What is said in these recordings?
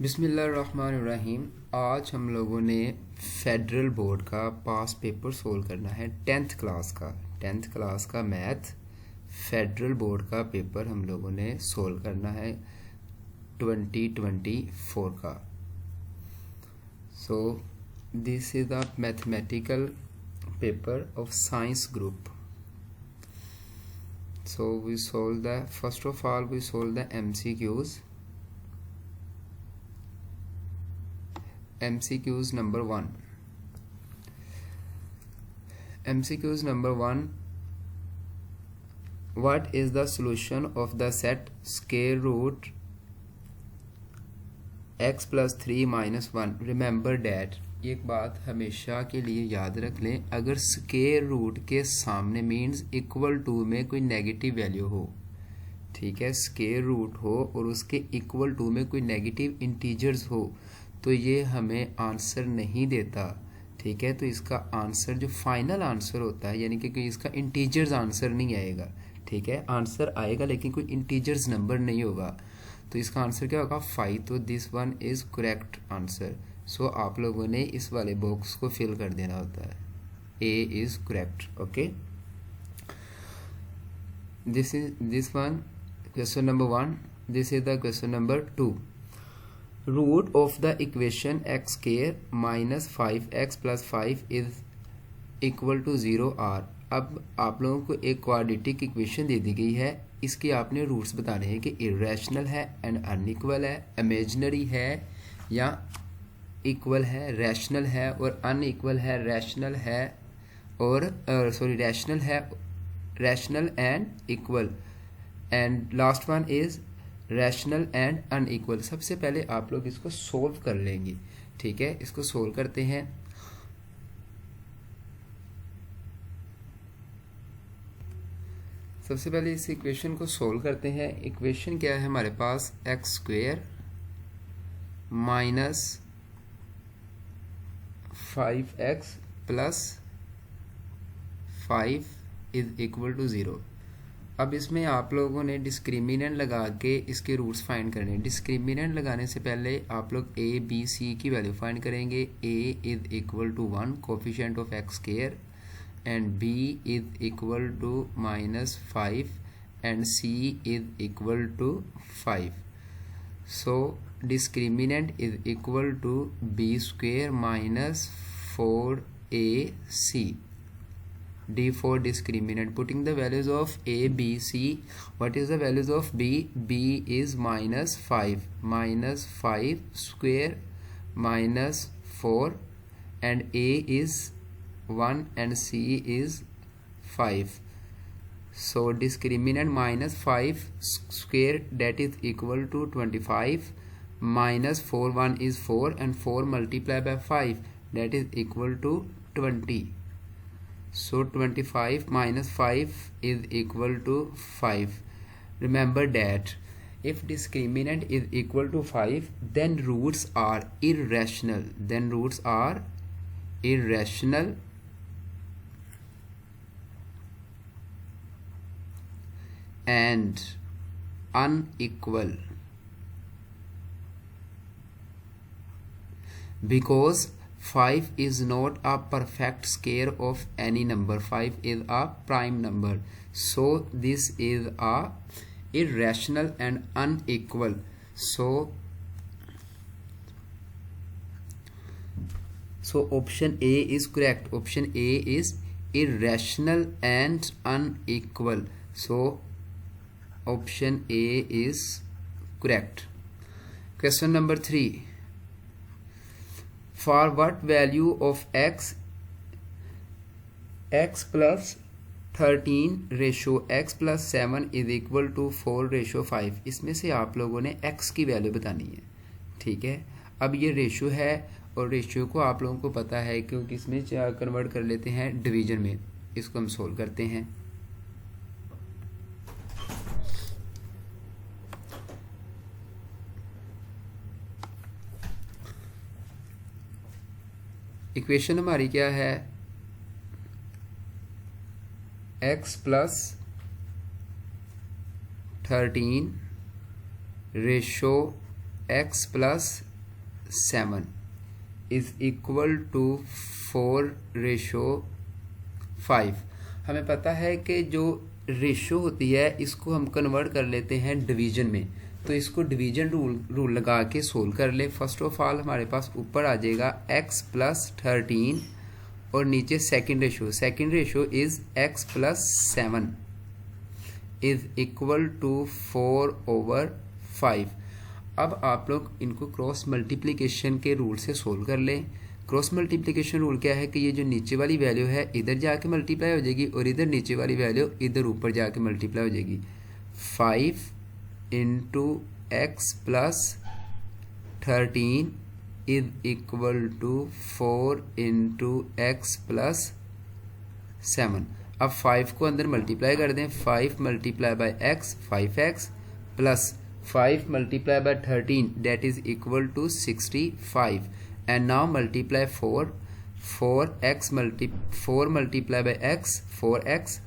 बिस्मिल्लाहिर्रहमानिर्रहीम। आज हम लोगों ने फेडरल बोर्ड का पास पेपर सोल्व करना है। टेंथ क्लास का मैथ फेडरल बोर्ड का पेपर हम लोगों ने सोल्व करना है 2024 का। So this is the mathematical paper of science group. So we solve the first of all we solve the MCQs। MCQs number 1. MCQs number 1. What is the solution of the set square root x plus 3 minus 1? Remember that. एक बात हमेशा के लिए याद रख लें, अगर square root के सामने मीन्स इक्वल टू में कोई नेगेटिव वैल्यू हो, ठीक है, स्क्वायर रूट हो और उसके इक्वल टू में कोई नेगेटिव इंटीजर्स हो, तो ये हमें आंसर नहीं देता। ठीक है, तो इसका आंसर जो फाइनल आंसर होता है, यानी कि इसका इंटीजर्स आंसर नहीं आएगा। ठीक है, आंसर आएगा लेकिन कोई इंटीजर्स नंबर नहीं होगा, तो इसका आंसर क्या होगा? 5। तो this one is correct answer. So आप लोगों ने इस वाले बॉक्स को फिल कर देना होता है। A is correct. Okay, this one question number 1। This is the question number 2। Root of the equation X square minus 5x plus 5 is equal to 0 are. अब आप लोगों को एक क्वाड्रेटिक इक्वेशन दे दी गई है, इसके आपने रूट्स बताने हैं कि इरेशनल है एंड अनइक्वल है, इमेजिनरी है या इक्वल है, रैशनल है और अनइक्वल है, रैशनल है और रैशनल है, rational and equal, and last one is rational and unequal. सबसे पहले आप लोग इसको सोल्व कर लेंगे। ठीक है, इसको सोल्व करते हैं। सबसे पहले इस इक्वेशन को सोल्व करते हैं। इक्वेशन क्या है हमारे पास? X square minus 5x plus 5 is equal to 0। अब इसमें आप लोगों ने डिस्क्रिमिनेंट लगा के इसके रूट्स फाइंड करने हैं। डिस्क्रिमिनेंट लगाने से पहले आप लोग a b c की वैल्यू फाइंड करेंगे। a is equal to 1 coefficient of X square and b is equal to minus 5 and c is equal to 5। So discriminant is equal to b square minus 4ac। D for discriminant. Putting the values of A, B, C. What is the values of B? B is minus 5. Minus 5 square minus 4 and A is 1 and C is 5. So discriminant minus 5 square, that is equal to 25, minus 4 1 is 4 and 4 multiplied by 5, that is equal to 20. So 25 minus 5 is equal to 5. Remember that if discriminant is equal to 5, then roots are irrational. Then roots are irrational and unequal, because 5 is not a perfect square of any number. 5 is a prime number. So this is a irrational and unequal. So option A is correct. Option A is irrational and unequal. So option A is correct. Question number 3. For what value of x plus 13 ratio x plus 7 is equal to 4 ratio 5, इसमें से आप लोगों ने x की value बतानी है। ठीक है, अब ये रेशो है और रेशियो को आप लोगों को पता है क्योंकि इसमें कन्वर्ट कर लेते हैं डिवीजन में। इसको हम सोल्व करते हैं। इक्वेशन हमारी क्या है? x plus 13 ratio x plus 7 is equal to 4:5। हमें पता है कि जो रेशो होती है इसको हम कन्वर्ट कर लेते हैं डिवीजन में, तो इसको डिवीजन रूल लगा के सोल्व कर ले। फर्स्ट ऑफ ऑल हमारे पास ऊपर आ जाएगा x प्लस 13 और नीचे second ratio is x plus 7 is equal to 4/5। अब आप लोग इनको क्रॉस मल्टीप्लिकेशन के रूल से सोल्व कर लें। क्रॉस मल्टीप्लिकेशन रूल क्या है कि ये जो नीचे वाली वैल्यू है इधर जाके मल्टीप्लाई हो जाएगी और इधर नीचे वाली वैल्यू इधर ऊपर जाके मल्टीप्लाई हो जाएगी। 5 into X plus 13 is equal to 4 into X plus 7। अब 5 को अंदर मल्टीप्लाई कर दें। 5 multiply by X 5x plus 5 multiply by 13 that is equal to 65 and now multiply 4 multiply by x 4x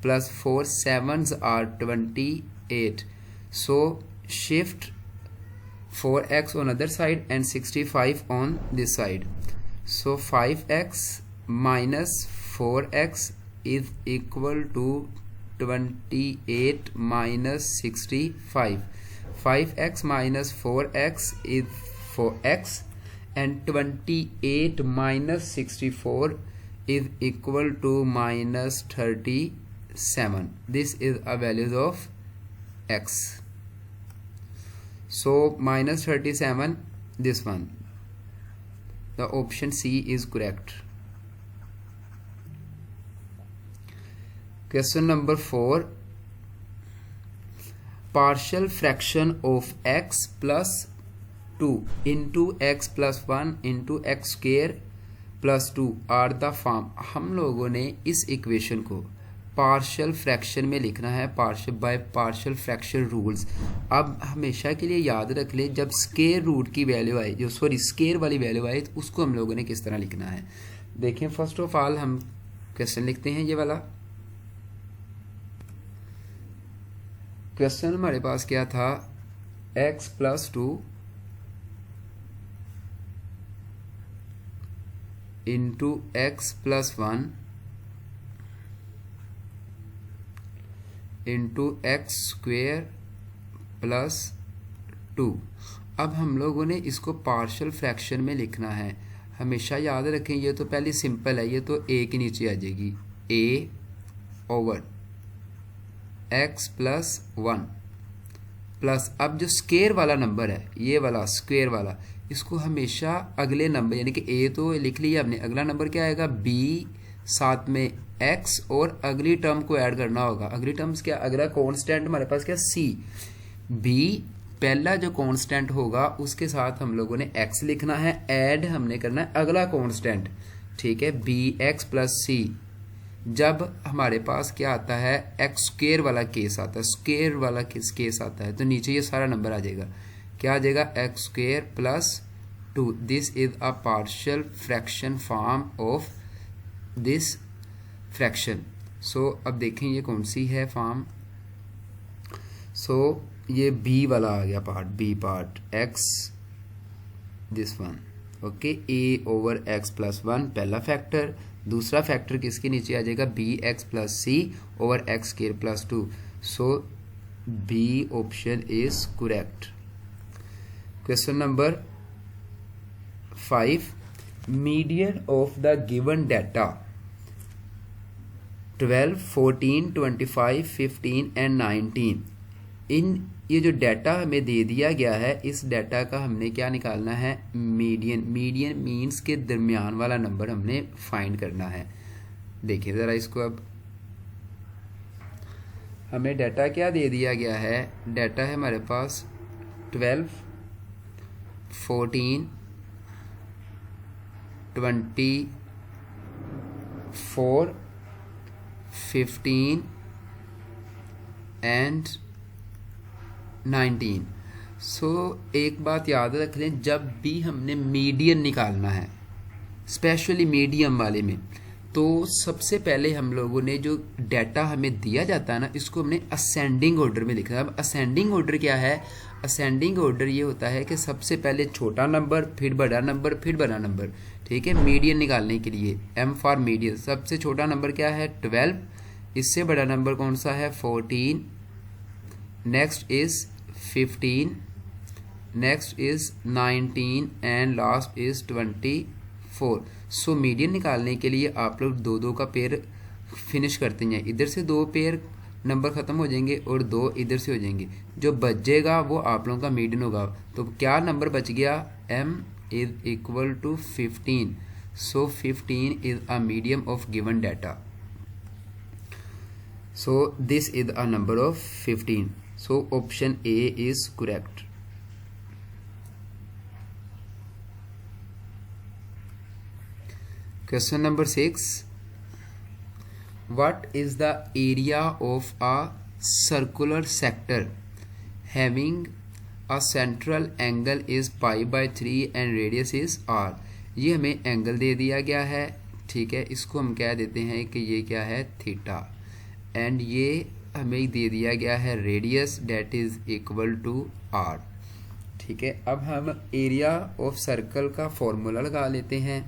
plus 4 7s are 28, so shift 4x on other side and 65 on this side, so 5x minus 4x is equal to 28 minus 65. 5x minus 4x is 4x and 28 minus 64 is equal to minus 37. This is a value of x. So minus 37, this one. The option C is correct. Question number 4. Partial fraction of x plus 2 into x plus 1 into x square plus 2 are the form। हम लोगों ने इस equation को partial fraction में लिखना है, partial fraction rules. अब हमेशा के लिए याद रख ले, जब स्केयर रूट की वैल्यू आए, स्केयर वाली वैल्यू आए, तो उसको हम लोगों ने किस तरह लिखना है। देखें, फर्स्ट ऑफ ऑल हम क्वेश्चन लिखते हैं। ये वाला क्वेश्चन हमारे पास क्या था, x plus 2 into X plus 1 into x square plus 2। अब हम लोगों ने इसको पार्शियल फ्रैक्शन में लिखना है। हमेशा याद रखें, ये तो पहले सिंपल है, ये तो a के नीचे आ जाएगी, a over x plus 1 plus, अब जो स्क्वेयर वाला नंबर है, ये वाला स्क्वेयर वाला, इसको हमेशा अगले नंबर, यानी कि a तो लिख लिया हमने, अगला नंबर क्या आएगा b, साथ में x और अगली टर्म को ऐड करना होगा। अगली टर्म्स क्या, अगला कांस्टेंट हमारे पास क्या, c। b पहला जो कांस्टेंट होगा उसके साथ हम लोगों ने x लिखना है, ऐड हमने करना है अगला कांस्टेंट, ठीक है, bx प्लस c। जब हमारे पास क्या आता है, एक्स स्क्वेयर वाला केस आता है, स्क्वेयर वाला केस आता है, तो नीचे ये सारा नंबर आ जाएगा, क्या आ जाएगा, X square plus 2। This is a partial fraction form of this fraction. So अब देखें ये कौन सी है फॉर्म। सो ये बी वाला आ गया part, B part, x this one, okay, a over x plus 1 पहला फैक्टर। दूसरा फैक्टर किसके नीचे आ जाएगा, b x plus c over x square plus 2। So B option is correct. Question number 5, median of the given data 12, 14, 25, 15 and 19। ये जो data हमें दे दिया गया है, इस डाटा का हमने क्या निकालना है, मीडियन। मीडियन मीन्स के दरमियान वाला नंबर हमने फाइंड करना है। देखिए ज़रा इसको, अब हमें डाटा क्या दे दिया गया है, डाटा है हमारे पास 12, 14, 24, 15 एंड 19। सो एक बात याद रख लें, जब भी हमने मीडियन निकालना है, स्पेशली मीडियम वाले में, तो सबसे पहले हम लोगों ने जो डाटा हमें दिया जाता है ना, इसको हमने असेंडिंग ऑर्डर में लिखा है। अब असेंडिंग ऑर्डर क्या है, असेंडिंग ऑर्डर ये होता है कि सबसे पहले छोटा नंबर, फिर बड़ा नंबर, फिर बड़ा नंबर, ठीक है। मीडियन निकालने के लिए m फॉर मीडियन, सबसे छोटा नंबर क्या है 12, इससे बड़ा नंबर कौन सा है 14, next is 15, next is 19 and last is 24। So median निकालने के लिए आप लोग दो दो का पेयर फिनिश करते हैं, इधर से दो पेयर नंबर ख़त्म हो जाएंगे और दो इधर से हो जाएंगे, जो बचेगा वो आप लोगों का मीडियन होगा। तो क्या नंबर बच गया, m is equal to 15, so 15 is a medium of given data, so this is a number of 15, so option A is correct. Question number 6, what is the area of a circular sector having a central angle is pi by 3 and radius is r। ये हमें angle दे दिया गया है, ठीक है, इसको हम कह देते हैं कि ये क्या है थीटा, एंड ये हमें दे दिया गया है radius that is equal to r, ठीक है। अब हम एरिया ऑफ सर्कल का फॉर्मूला लगा लेते हैं।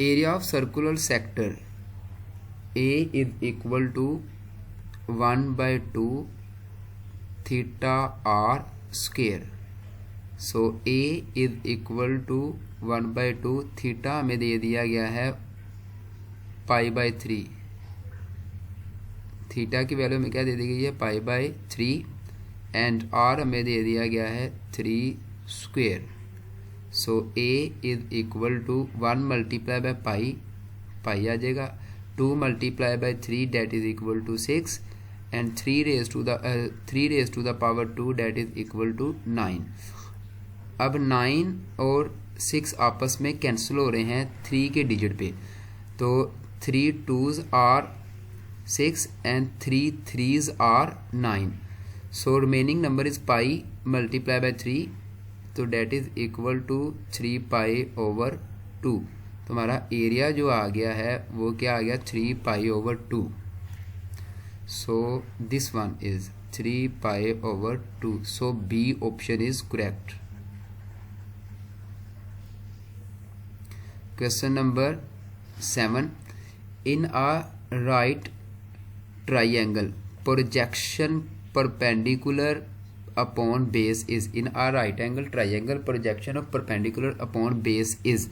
Area of circular sector A is equal to 1/2 theta r square, so A is equal to 1/2 theta हमें दे दिया गया है π/3, थीटा की वैल्यू में क्या दे दी गई है π/3 एंड r हमें दे दिया गया है 3 square, so A is equal to 1 multiply by pi आ जाएगा, 2 multiply by 3 that is equal to 6 and 3 raise to the power 2 that is equal to 9। अब 9 और 6 आपस में कैंसिल हो रहे हैं 3 के डिजिट पे, तो 3 2s are 6 and 3 3s are 9, so remaining number is pi multiply by 3, तो that is equal to 3 pi over 2। तो हमारा एरिया जो आ गया है वो क्या आ गया 3 pi over 2, so this one is 3 pi over 2, so B option is correct. Question number 7, in a right triangle projection perpendicular upon base is, in a right angle triangle projection of perpendicular upon base is,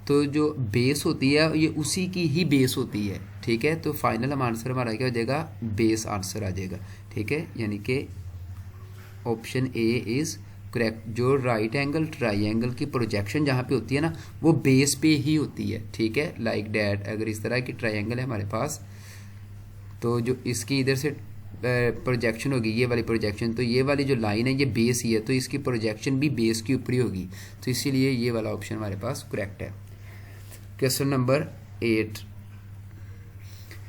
तो जो base होती है ये उसी की ही base होती है, ठीक है। तो फाइनल हम आंसर हमारा क्या हो जाएगा बेस आंसर आ जाएगा, ठीक है, यानी कि ऑप्शन ए इज करेक्ट। जो राइट एंगल ट्राइंगल की प्रोजेक्शन जहाँ पे होती है ना वो बेस पे ही होती है, ठीक है, लाइक डैट। अगर इस तरह की ट्राइंगल है हमारे पास, तो जो इसकी इधर से प्रोजेक्शन होगी ये वाली प्रोजेक्शन, तो ये वाली जो लाइन है ये बेस ही है, तो इसकी प्रोजेक्शन भी बेस के ऊपर ही होगी, तो इसीलिए ये वाला ऑप्शन हमारे पास करेक्ट है। Question number 8,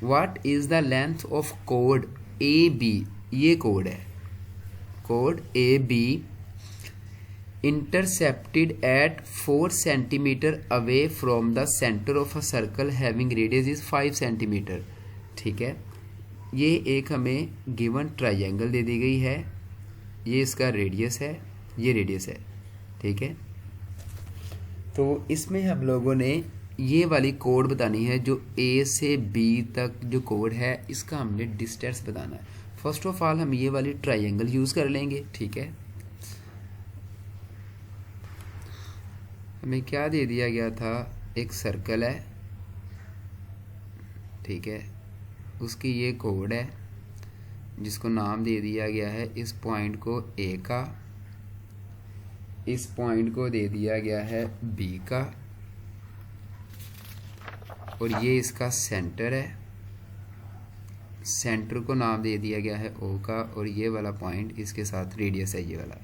what is the length of कोड ए बी, ये कोड है, कोड A B intercepted at 4 centimetre away from the centre of a circle having radius is 5 centimetre, ठीक है। ये एक हमें गिवन ट्राइंगल दे दी गई है, ये इसका रेडियस है, ये रेडियस है, ठीक है। तो इसमें हम लोगों ने ये वाली कोड बतानी है, जो ए से बी तक जो कोड है इसका हमने डिस्टेंस बताना है। फर्स्ट ऑफ ऑल हम ये वाली ट्राइंगल यूज़ कर लेंगे, ठीक है। हमें क्या दे दिया गया था, एक सर्कल है, ठीक है, उसकी ये कोड है जिसको नाम दे दिया गया है, इस पॉइंट को ए का, इस पॉइंट को दे दिया गया है बी का, और ये इसका सेंटर है, सेंटर को नाम दे दिया गया है ओ का, और ये वाला पॉइंट इसके साथ रेडियस है ये वाला,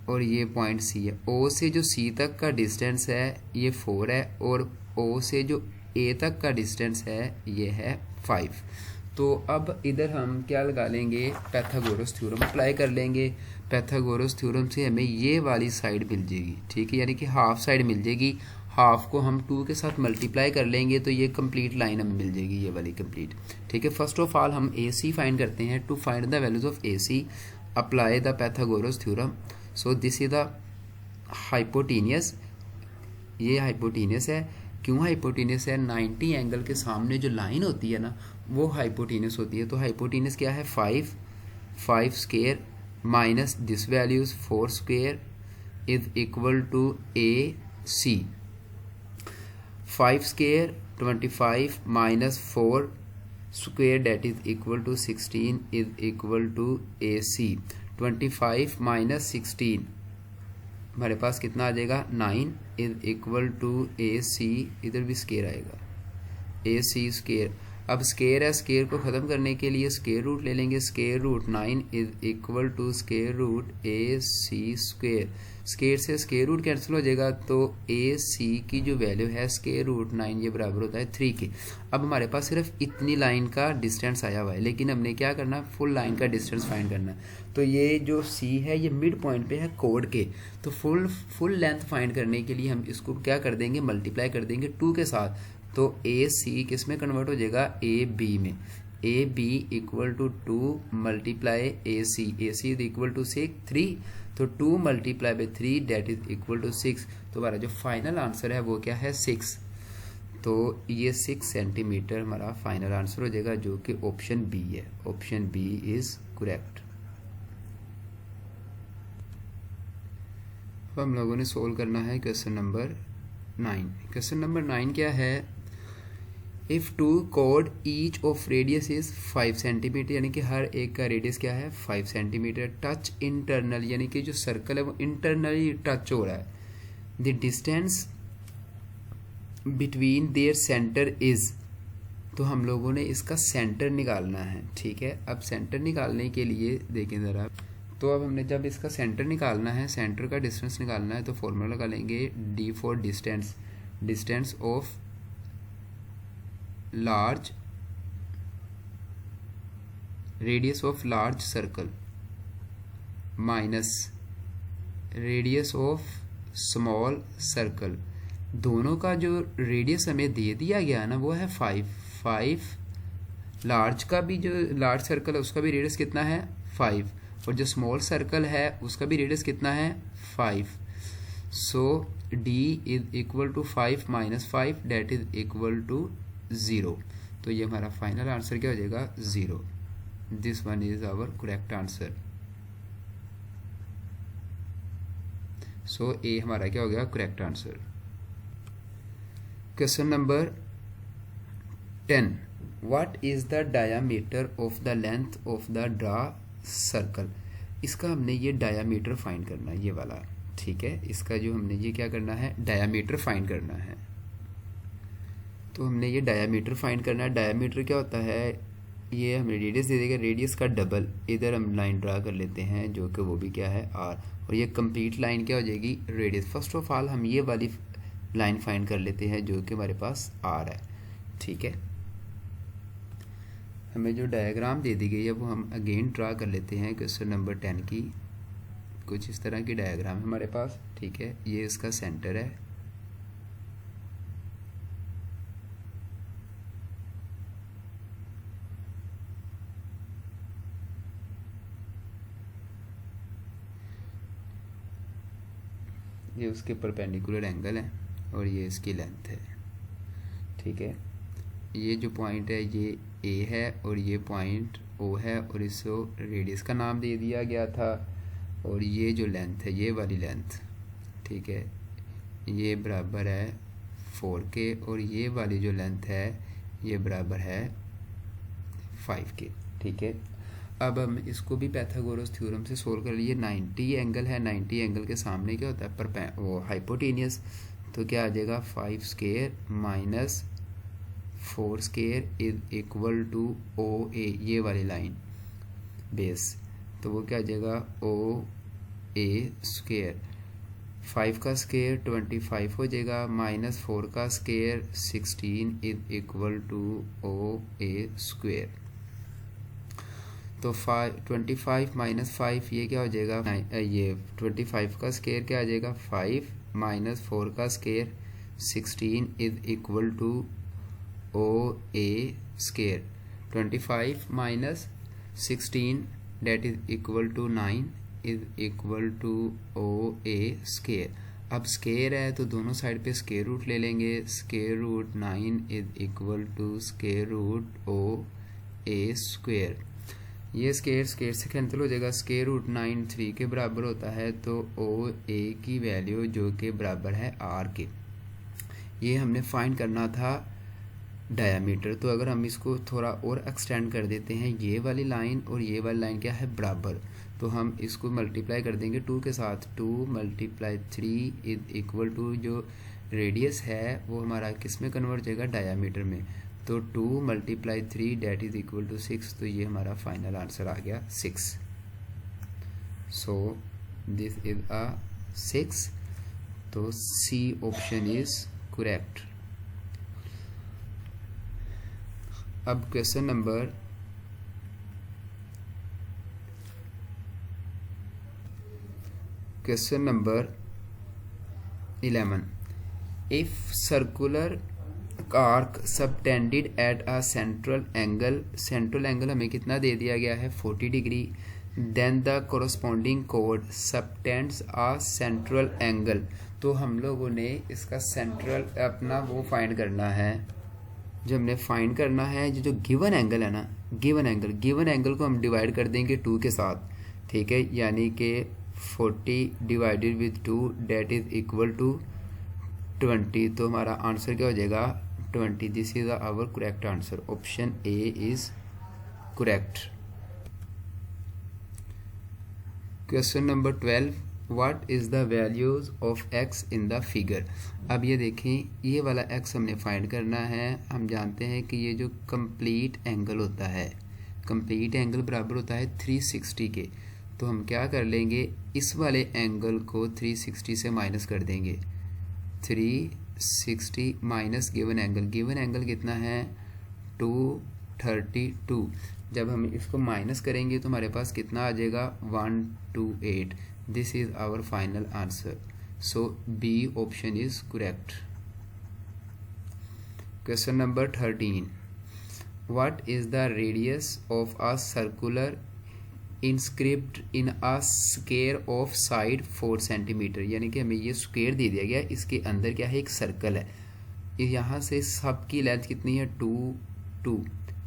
और ये पॉइंट सी है। ओ से जो सी तक का डिस्टेंस है ये 4 है, और ओ से जो ए तक का डिस्टेंस है ये है 5। तो अब इधर हम क्या लगा लेंगे, पैथागोरस थ्योरम अप्लाई कर लेंगे। पैथागोरस थ्योरम से हमें ये वाली साइड मिल जाएगी, ठीक है, यानी कि हाफ साइड मिल जाएगी। हाफ को हम 2 के साथ मल्टीप्लाई कर लेंगे तो ये कंप्लीट लाइन हमें मिल जाएगी, ये वाली कंप्लीट। ठीक है, फर्स्ट ऑफ ऑल हम ए सी फाइंड करते हैं। To find the values of A C apply the Pythagoras theorem. So this is the hypotenuse, ये हाइपोटेनियस है। क्यों हाइपोटेनियस है? 90 एंगल के सामने जो लाइन होती है ना वो हाइपोटेनियस होती है। तो हाइपोटेनियस क्या है? 5 square minus this values 4 square is equal to A C. 5 square 25 minus 4 square that is equal to 16 is equal to A C. 25 minus 16 हमारे पास कितना आ जाएगा? 9 is equal to A C, इधर भी स्केयर आएगा, ए सी स्केयर। अब square है, स्केयर को ख़त्म करने के लिए स्केयर रूट ले लेंगे। Square root 9 is equal to square root A C square. Square से स्केयर रूट कैंसिल हो जाएगा तो ए सी की जो वैल्यू है स्केयर रूट 9 ये बराबर होता है 3 के। अब हमारे पास सिर्फ इतनी लाइन का डिस्टेंस आया हुआ है, लेकिन हमने क्या करना है? फुल लाइन का डिस्टेंस फाइंड करना है। तो ये जो सी है ये मिड पॉइंट पे है कोड के, तो फुल लेंथ फाइंड करने के लिए हम इसको क्या कर देंगे? मल्टीप्लाई कर देंगे 2 के साथ। तो ए सी किस में कन्वर्ट हो जाएगा? ए बी में। A B equal to 2 multiply A C is equal to 3, तो 2 multiply by 3 that is equal to 6। तो हमारा जो फाइनल आंसर है वो क्या है? 6। तो ये 6 सेंटीमीटर हमारा फाइनल आंसर हो जाएगा, जो कि ऑप्शन बी है। Option B is correct. अब हम लोगों ने सोल्व करना है क्वेश्चन नंबर 9। क्वेश्चन नंबर 9 क्या है? If two code each of radius is 5 centimetre, यानी कि हर एक का रेडियस क्या है? 5 सेंटीमीटर। टच इंटरनल, यानी कि जो सर्कल है वो इंटरनली टच हो रहा है। The distance between their centre is, तो हम लोगों ने इसका सेंटर निकालना है। ठीक है, अब सेंटर निकालने के लिए देखें ज़रा, तो अब हमने जब इसका सेंटर निकालना है, सेंटर का डिस्टेंस निकालना है, तो फॉर्मूला लगा लेंगे D for distance, distance of large radius of large circle minus radius of small circle. दोनों का जो रेडियस हमें दे दिया गया ना वो है 5। लार्ज का भी, जो लार्ज सर्कल है उसका भी रेडियस कितना है? 5, और जो स्मॉल सर्कल है उसका भी रेडियस कितना है? 5। So d is equal to 5 minus 5 that is equal to 0। तो ये हमारा फाइनल आंसर क्या हो जाएगा? 0। This one is our correct answer. So A हमारा क्या हो गया? Correct answer. Question number 10, what is the diameter of the length of the draw circle. इसका हमने ये डायामीटर फाइंड करना है, ये वाला। ठीक है, इसका जो हमने ये क्या करना है? डायामीटर फाइंड करना है। तो हमने ये डायामीटर फाइंड करना है। डायामीटर क्या होता है? ये हमें रेडियस दे देगा, रेडियस का डबल। इधर हम लाइन ड्रा कर लेते हैं जो कि वो भी क्या है? आर। और ये कंप्लीट लाइन क्या हो जाएगी? रेडियस। फर्स्ट ऑफ ऑल हम ये वाली लाइन फाइंड कर लेते हैं जो कि हमारे पास आर है। ठीक है, हमें जो डायग्राम दे दी गई है वो हम अगेन ड्रा कर लेते हैं। क्वेश्चन नंबर 10 की कुछ इस तरह की डायग्राम है हमारे पास। ठीक है, ये इसका सेंटर है, ये उसके परपेंडिकुलर एंगल है और ये इसकी लेंथ है। ठीक है, ये जो पॉइंट है ये ए है और ये पॉइंट ओ है और इसको रेडियस का नाम दे दिया गया था। और ये जो लेंथ है, ये वाली लेंथ, ठीक है, ये बराबर है 4 के, और ये वाली जो लेंथ है ये बराबर है 5 के। ठीक है, अब हम इसको भी पैथागोरस थ्योरम से सोल्व कर लिए। 90 एंगल है, 90 एंगल के सामने क्या होता है? वो हाइपोटेनियस। तो क्या आ जाएगा? 5 square minus 4 square is equal to O A, ये वाली लाइन बेस। तो वो क्या आ जाएगा? ओ ए स्क्वायर। 5 का स्क्वायर 25 हो जाएगा, माइनस 4 का square 16 is equal to O A square. तो 25 माइनस 5 ये क्या हो जाएगा? ये 25 का स्क्वायर क्या आ जाएगा? 5 माइनस 4 का square 16 is equal to OA square. 25 minus 16 that is equal to 9 is equal to OA square. अब स्केयर है तो दोनों साइड पे स्केयर रूट ले लेंगे. Square root 9 is equal to square root O A square. ये square square से cancel हो जाएगा. स्केयर रूट 9 3 के बराबर होता है तो ओ ए की वैल्यू जो कि बराबर है आर के. ये हमने फाइंड करना था डायामीटर. तो अगर हम इसको थोड़ा और एक्सटेंड कर देते हैं, ये वाली लाइन और ये वाली लाइन क्या है बराबर, तो हम इसको मल्टीप्लाई कर देंगे 2 के साथ. 2 × 3 इज इक्वल टू जो रेडियस है वो हमारा किस में कन्वर्ट हो जाएगा, डायामीटर में. तो 2 × 3 डेट इज इक्वल टू 6. तो ये हमारा फाइनल आंसर आ गया 6. सो दिस इज अ 6. तो सी ऑप्शन इज करेक्ट. अब question number 11. If circular arc subtended at a central angle हमें कितना दे दिया गया है 40 degree, then the corresponding chord subtends a central angle. तो हम लोगों ने इसका सेंट्रल अपना वो फाइंड करना है. जो हमने फाइंड करना है जो गिवन एंगल है ना, गिवन एंगल को हम डिवाइड कर देंगे 2 के साथ. ठीक है, यानी कि 40 divided with 2 that is equal to 20. तो हमारा आंसर क्या हो जाएगा 20. This is our correct answer. Option A is correct. Question number 12. What is the values of x in the figure. अब ये देखें, ये वाला एक्स हमने फाइंड करना है. हम जानते हैं कि ये जो कंप्लीट एंगल होता है, कंप्लीट एंगल बराबर होता है 360 के. तो हम क्या कर लेंगे, इस वाले एंगल को 360 से माइनस कर देंगे. 360 माइनस गिवन एंगल कितना है 232. जब हम इसको माइनस करेंगे तो हमारे पास कितना आ जाएगा 128. This is our final answer. So B option is correct. Question number 13. What is the radius of a circular inscribed in a square of side 4 centimetre. यानी कि हमें ये स्क्वायर दे दिया गया, इसके अंदर क्या है एक सर्कल है. यहाँ से सबकी लेंथ कितनी है 2.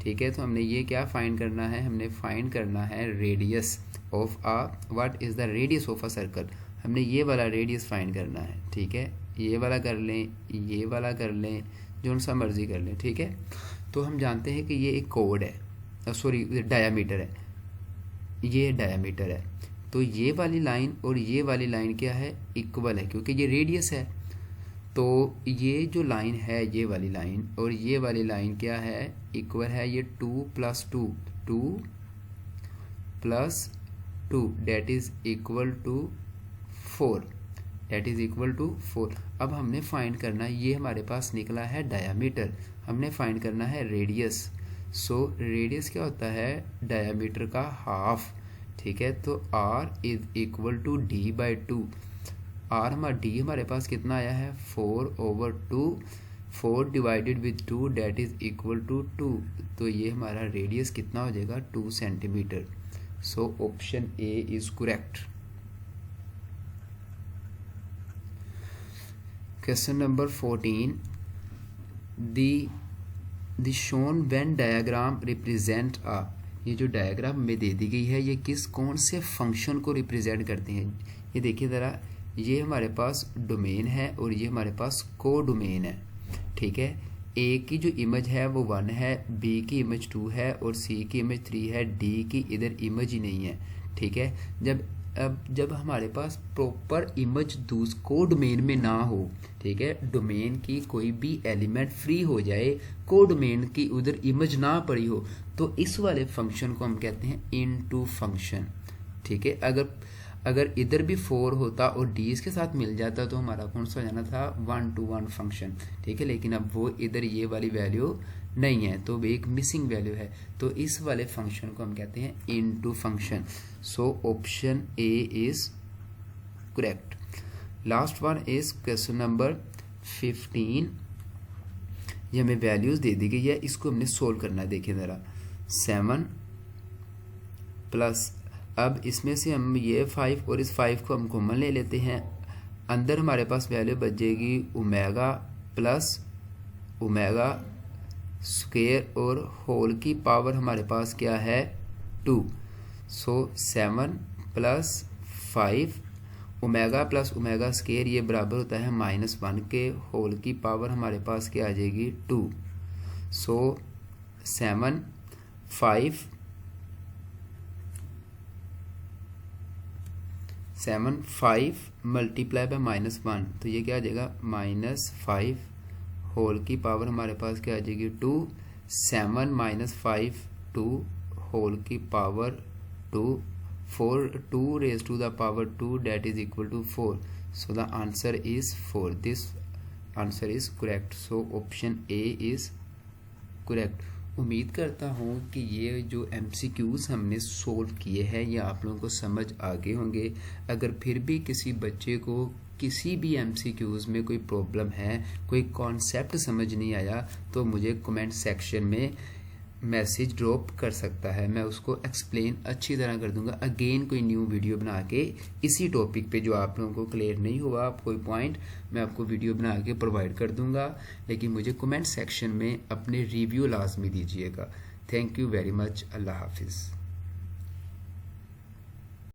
ठीक है, तो हमने ये क्या फाइंड करना है, हमने फाइंड करना है radius of a, what is the radius of a circle. हमने ये वाला रेडियस फाइंड करना है. ठीक है, ये वाला कर लें, ये वाला कर लें, जो सा मर्जी कर लें. ठीक है, तो हम जानते हैं कि ये एक कोड है, सॉरी डायामीटर है, ये डायामीटर है. तो ये वाली लाइन और ये वाली लाइन क्या है इक्वल है क्योंकि ये रेडियस है. तो ये जो लाइन है, ये वाली लाइन और ये वाली लाइन क्या है इक्वल है. ये 2 + 2 डेट इज इक्वल टू 4. अब हमने फाइंड करना है, ये हमारे पास निकला है डायामीटर, हमने फाइंड करना है रेडियस. सो रेडियस क्या होता है डायामीटर का हाफ. ठीक है, तो r is equal to d/2. d हमारे पास कितना आया है 4/2. 4 divided with 2 that is equal to 2. तो ये हमारा रेडियस कितना हो जाएगा 2 centimetre. So option A is correct. Question number 14. The shown when diagram represent a. ये जो डायग्राम में दे दी गई है ये कौन से फंक्शन को रिप्रेजेंट करते हैं. ये देखिए ज़रा, ये हमारे पास डोमेन है और ये हमारे पास को डोमेन है. ठीक है, ए की जो इमेज है वो 1 है, बी की इमेज 2 है और सी की इमेज 3 है, डी की इधर इमेज ही नहीं है. ठीक है, जब हमारे पास प्रॉपर इमेज को डोमेन में ना हो, ठीक है, डोमेन की कोई भी एलिमेंट फ्री हो जाए, को डोमेन की उधर इमेज ना पड़ी हो, तो इस वाले फंक्शन को हम कहते हैं इनटू फंक्शन. ठीक है, अगर इधर भी 4 होता और डी इसके साथ मिल जाता तो हमारा कौन सा हो जाना था 1-to-1 फंक्शन. ठीक है, लेकिन अब वो इधर ये वाली वैल्यू नहीं है तो एक मिसिंग वैल्यू है. तो इस वाले फंक्शन को हम कहते हैं into function. So option A is correct. Last one is question number 15 ये हमें वैल्यूज़ दे दी गई है, इसको हमने सोल्व करना है। देखिए ज़रा 7 प्लस, अब इसमें से हम ये 5 और इस 5 को हम कॉमन ले लेते हैं, अंदर हमारे पास वैल्यू बचेगी ओमेगा प्लस ओमेगा स्क्वायर और होल की पावर हमारे पास क्या है 2। सो 7 plus 5 omega plus omega square ये बराबर होता है -1 के, होल की पावर हमारे पास क्या आ जाएगी 2। सो 7 5 मल्टीप्लाई बाय -1, तो ये क्या आ जाएगा -5, होल की पावर हमारे पास क्या आ जाएगी 2। 7 - 5 2, होल की power 2, 4 2 raised to the power 2 that is equal to 4. So the answer is 4. This answer is correct. So option A is correct. उम्मीद करता हूँ कि ये जो MCQs हमने सोल्व किए हैं ये आप लोगों को समझ आ गए होंगे। अगर फिर भी किसी बच्चे को किसी भी MCQs में कोई प्रॉब्लम है, कोई कॉन्सेप्ट समझ नहीं आया, तो मुझे कमेंट सेक्शन में मैसेज ड्रॉप कर सकता है, मैं उसको एक्सप्लेन अच्छी तरह कर दूंगा। अगेन कोई न्यू वीडियो बना के इसी टॉपिक पे जो आप लोगों को क्लियर नहीं हुआ आप कोई पॉइंट, मैं आपको वीडियो बना के प्रोवाइड कर दूंगा, लेकिन मुझे कमेंट सेक्शन में अपने रिव्यू लाजमी दीजिएगा। Thank you very much. अल्लाह हाफिज़।